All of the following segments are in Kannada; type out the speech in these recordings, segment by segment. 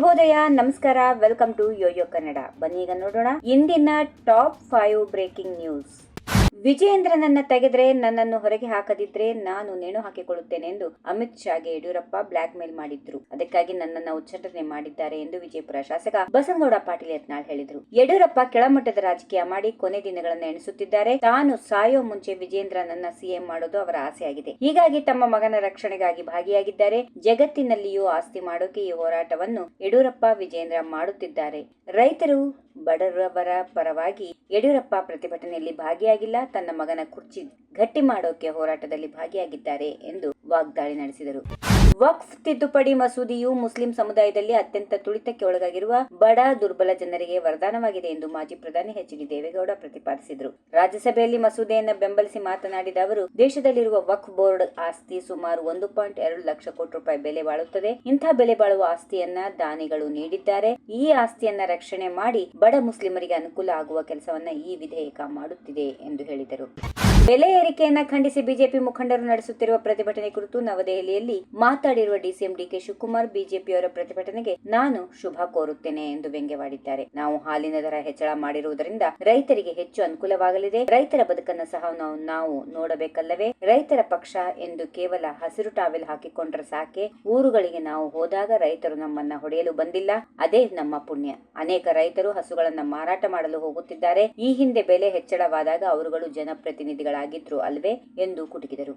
ಶುಭೋದಯ, ನಮಸ್ಕಾರ, ವೆಲ್ಕಮ್ ಟು ಯೋಯೋ ಕನ್ನಡ. ಬನ್ನಿ ಈಗ ನೋಡೋಣ ಇಂದಿನ ಟಾಪ್ 5 ಬ್ರೇಕಿಂಗ್ ನ್ಯೂಸ್. ವಿಜಯೇಂದ್ರನನ್ನ ತೆಗೆದ್ರೆ ನನ್ನನ್ನು ಹೊರಗೆ ಹಾಕದಿದ್ರೆ ನಾನು ನೇಣು ಹಾಕಿಕೊಳ್ಳುತ್ತೇನೆ ಎಂದು ಅಮಿತ್ ಶಾಗೆ ಯಡಿಯೂರಪ್ಪ ಬ್ಲಾಕ್ ಮೇಲ್ ಮಾಡಿದ್ರು. ಅದಕ್ಕಾಗಿ ನನ್ನನ್ನ ಉಚ್ಚಾಟನೆ ಮಾಡಿದ್ದಾರೆ ಎಂದು ವಿಜಯಪುರ ಶಾಸಕ ಬಸನಗೌಡ ಪಾಟೀಲ್ ಯತ್ನಾಳ್ ಹೇಳಿದ್ರು. ಯಡಿಯೂರಪ್ಪ ಕೆಳಮಟ್ಟದ ರಾಜಕೀಯ ಮಾಡಿ ಕೊನೆ ದಿನಗಳನ್ನು ಎಣಿಸುತ್ತಿದ್ದಾರೆ. ತಾನು ಸಾಯೋ ಮುಂಚೆ ವಿಜಯೇಂದ್ರನನ್ನ ಸಿಎಂ ಮಾಡೋದು ಅವರ ಆಸೆಯಾಗಿದೆ. ಹೀಗಾಗಿ ತಮ್ಮ ಮಗನ ರಕ್ಷಣೆಗಾಗಿ ಭಾಗಿಯಾಗಿದ್ದಾರೆ. ಜಗತ್ತಿನಲ್ಲಿಯೂ ಆಸ್ತಿ ಮಾಡೋಕೆ ಈ ಹೋರಾಟವನ್ನು ಯಡಿಯೂರಪ್ಪ ವಿಜಯೇಂದ್ರ ಮಾಡುತ್ತಿದ್ದಾರೆ. ರೈತರು ಬಡವರ ಪರವಾಗಿ ಯಡಿಯೂರಪ್ಪ ಪ್ರತಿಭಟನೆಯಲ್ಲಿ ಭಾಗಿಯಾಗಿಲ್ಲ, ತನ್ನ ಮಗನ ಕುರ್ಚಿ ಗಟ್ಟಿ ಮಾಡೋಕೆ ಹೋರಾಟದಲ್ಲಿ ಭಾಗಿಯಾಗಿದ್ದಾರೆ ಎಂದು ವಾಗ್ದಾಳಿ ನಡೆಸಿದರು. ವಕ್ಫ್ ತಿದ್ದುಪಡಿ ಮಸೂದೆಯು ಮುಸ್ಲಿಂ ಸಮುದಾಯದಲ್ಲಿ ಅತ್ಯಂತ ತುಳಿತಕ್ಕೆ ಒಳಗಾಗಿರುವ ಬಡ ದುರ್ಬಲ ಜನರಿಗೆ ವರದಾನವಾಗಿದೆ ಎಂದು ಮಾಜಿ ಪ್ರಧಾನಿ ಎಚ್ ಡಿ ದೇವೇಗೌಡ ಪ್ರತಿಪಾದಿಸಿದರು. ರಾಜ್ಯಸಭೆಯಲ್ಲಿ ಮಸೂದೆಯನ್ನು ಬೆಂಬಲಿಸಿ ಮಾತನಾಡಿದ ಅವರು, ದೇಶದಲ್ಲಿರುವ ವಕ್ಫ್ ಬೋರ್ಡ್ ಆಸ್ತಿ ಸುಮಾರು 1.2 ಲಕ್ಷ ಕೋಟಿ ರೂಪಾಯಿ ಬೆಲೆ ಬಾಳುತ್ತದೆ. ಇಂಥ ಬೆಲೆ ಬಾಳುವ ಆಸ್ತಿಯನ್ನ ದಾನಿಗಳು ನೀಡಿದ್ದಾರೆ. ಈ ಆಸ್ತಿಯನ್ನ ರಕ್ಷಣೆ ಮಾಡಿ ಬಡ ಮುಸ್ಲಿಮರಿಗೆ ಅನುಕೂಲ ಆಗುವ ಕೆಲಸವನ್ನ ಈ ವಿಧೇಯಕ ಮಾಡುತ್ತಿದೆ ಎಂದು ಹೇಳಿದರು. ಬೆಲೆ ಏರಿಕೆಯನ್ನ ಖಂಡಿಸಿ ಬಿಜೆಪಿ ಮುಖಂಡರು ನಡೆಸುತ್ತಿರುವ ಪ್ರತಿಭಟನೆ ಕುರಿತು ನವದೆಹಲಿಯಲ್ಲಿ ಮಾತಾಡಿರುವ ಡಿಸಿಎಂ ಡಿಕೆ ಶಿವಕುಮಾರ್, ಬಿಜೆಪಿಯವರ ಪ್ರತಿಭಟನೆಗೆ ನಾನು ಶುಭ ಕೋರುತ್ತೇನೆ ಎಂದು ವ್ಯಂಗ್ಯವಾಡಿದ್ದಾರೆ. ನಾವು ಹಾಲಿನ ದರ ಹೆಚ್ಚಳ ಮಾಡಿರುವುದರಿಂದ ರೈತರಿಗೆ ಹೆಚ್ಚು ಅನುಕೂಲವಾಗಲಿದೆ. ರೈತರ ಬದುಕನ್ನು ಸಹ ನಾವು ನೋಡಬೇಕಲ್ಲವೇ? ರೈತರ ಪಕ್ಷ ಎಂದು ಕೇವಲ ಹಸಿರು ಟಾವೆಲ್ ಹಾಕಿಕೊಂಡ್ರೆ ಸಾಕೆ? ಊರುಗಳಿಗೆ ನಾವು ಹೋದಾಗ ರೈತರು ನಮ್ಮನ್ನ ಹೊಡೆಯಲು ಬಂದಿಲ್ಲ, ಅದೇ ನಮ್ಮ ಪುಣ್ಯ. ಅನೇಕ ರೈತರು ಹಸುಗಳನ್ನ ಮಾರಾಟ ಮಾಡಲು ಹೋಗುತ್ತಿದ್ದಾರೆ. ಈ ಹಿಂದೆ ಬೆಲೆ ಹೆಚ್ಚಳವಾದಾಗ ಅವರುಗಳು ಜನಪ್ರತಿನಿಧಿಗಳಾಗಿದ್ರು ಅಲ್ವೇ ಎಂದು ಕುಟುಕಿದರು.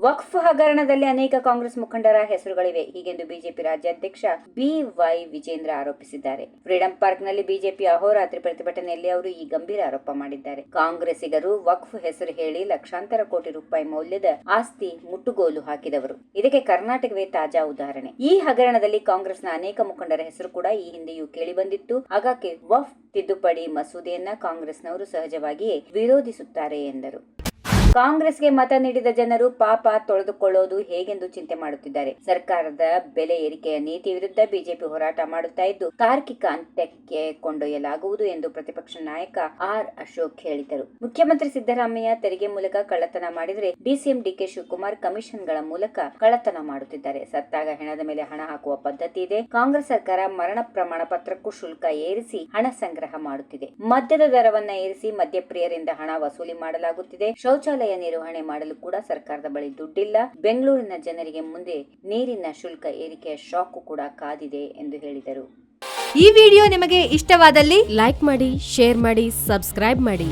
ವಕ್ಫ್ ಹಗರಣದಲ್ಲಿ ಅನೇಕ ಕಾಂಗ್ರೆಸ್ ಮುಖಂಡರ ಹೆಸರುಗಳಿವೆ ಹೀಗೆಂದು ಬಿಜೆಪಿ ರಾಜ್ಯಾಧ್ಯಕ್ಷ ಬಿವೈ ವಿಜೇಂದ್ರ ಆರೋಪಿಸಿದ್ದಾರೆ. ಫ್ರೀಡಂ ಪಾರ್ಕ್ ನಲ್ಲಿ ಬಿಜೆಪಿ ಅಹೋರಾತ್ರಿ ಪ್ರತಿಭಟನೆಯಲ್ಲಿ ಅವರು ಈ ಗಂಭೀರ ಆರೋಪ ಮಾಡಿದ್ದಾರೆ. ಕಾಂಗ್ರೆಸ್ಸಿಗರು ವಕ್ಫ್ ಹೆಸರು ಹೇಳಿ ಲಕ್ಷಾಂತರ ಕೋಟಿ ರೂಪಾಯಿ ಮೌಲ್ಯದ ಆಸ್ತಿ ಮುಟ್ಟುಗೋಲು ಹಾಕಿದವರು. ಇದಕ್ಕೆ ಕರ್ನಾಟಕವೇ ತಾಜಾ ಉದಾಹರಣೆ. ಈ ಹಗರಣದಲ್ಲಿ ಕಾಂಗ್ರೆಸ್ನ ಅನೇಕ ಮುಖಂಡರ ಹೆಸರು ಕೂಡ ಈ ಹಿಂದೆಯೂ ಕೇಳಿ ಬಂದಿತ್ತು. ಹಾಗಾಗಿ ವಕ್ಫ್ ತಿದ್ದುಪಡಿ ಮಸೂದೆಯನ್ನ ಕಾಂಗ್ರೆಸ್ನವರು ಸಹಜವಾಗಿಯೇ ವಿರೋಧಿಸುತ್ತಾರೆ ಎಂದರು. ಕಾಂಗ್ರೆಸ್ಗೆ ಮತ ನೀಡಿದ ಜನರು ಪಾಪ ತೊಳೆದುಕೊಳ್ಳೋದು ಹೇಗೆಂದು ಚಿಂತೆ ಮಾಡುತ್ತಿದ್ದಾರೆ. ಸರ್ಕಾರದ ಬೆಲೆ ಏರಿಕೆಯ ನೀತಿ ವಿರುದ್ಧ ಬಿಜೆಪಿ ಹೋರಾಟ ಮಾಡುತ್ತಾ ಇದ್ದು ತಾರ್ಕಿಕ ಅಂತ್ಯಕ್ಕೆ ಕೊಂಡೊಯ್ಯಲಾಗುವುದು ಎಂದು ಪ್ರತಿಪಕ್ಷ ನಾಯಕ ಆರ್ ಅಶೋಕ್ ಹೇಳಿದರು. ಮುಖ್ಯಮಂತ್ರಿ ಸಿದ್ದರಾಮಯ್ಯ ತೆರಿಗೆ ಮೂಲಕ ಕಳ್ಳತನ ಮಾಡಿದರೆ ಡಿಸಿಎಂ ಡಿಕೆ ಶಿವಕುಮಾರ್ ಕಮಿಷನ್ಗಳ ಮೂಲಕ ಕಳ್ಳತನ ಮಾಡುತ್ತಿದ್ದಾರೆ. ಸತ್ತಾಗ ಹೆಣದ ಮೇಲೆ ಹಣ ಹಾಕುವ ಪದ್ಧತಿ ಇದೆ. ಕಾಂಗ್ರೆಸ್ ಸರ್ಕಾರ ಮರಣ ಪ್ರಮಾಣ ಪತ್ರಕ್ಕೂ ಶುಲ್ಕ ಏರಿಸಿ ಹಣ ಸಂಗ್ರಹ ಮಾಡುತ್ತಿದೆ. ಮದ್ಯದ ದರವನ್ನ ಏರಿಸಿ ಮದ್ಯಪ್ರಿಯರಿಂದ ಹಣ ವಸೂಲಿ ಮಾಡಲಾಗುತ್ತಿದೆ. ಶೌಚಾಲಯ ನಿರ್ವಹಣೆ ಮಾಡಲು ಕೂಡ ಸರ್ಕಾರದ ಬಳಿ ದುಡ್ಡಿಲ್ಲ. ಬೆಂಗಳೂರಿನ ಜನರಿಗೆ ಮುಂದೆ ನೀರಿನ ಶುಲ್ಕ ಏರಿಕೆಯ ಶಾಕ್ ಕೂಡ ಕಾದಿದೆ ಎಂದು ಹೇಳಿದರು. ಈ ವಿಡಿಯೋ ನಿಮಗೆ ಇಷ್ಟವಾದಲ್ಲಿ ಲೈಕ್ ಮಾಡಿ, ಶೇರ್ ಮಾಡಿ, ಸಬ್ಸ್ಕ್ರೈಬ್ ಮಾಡಿ.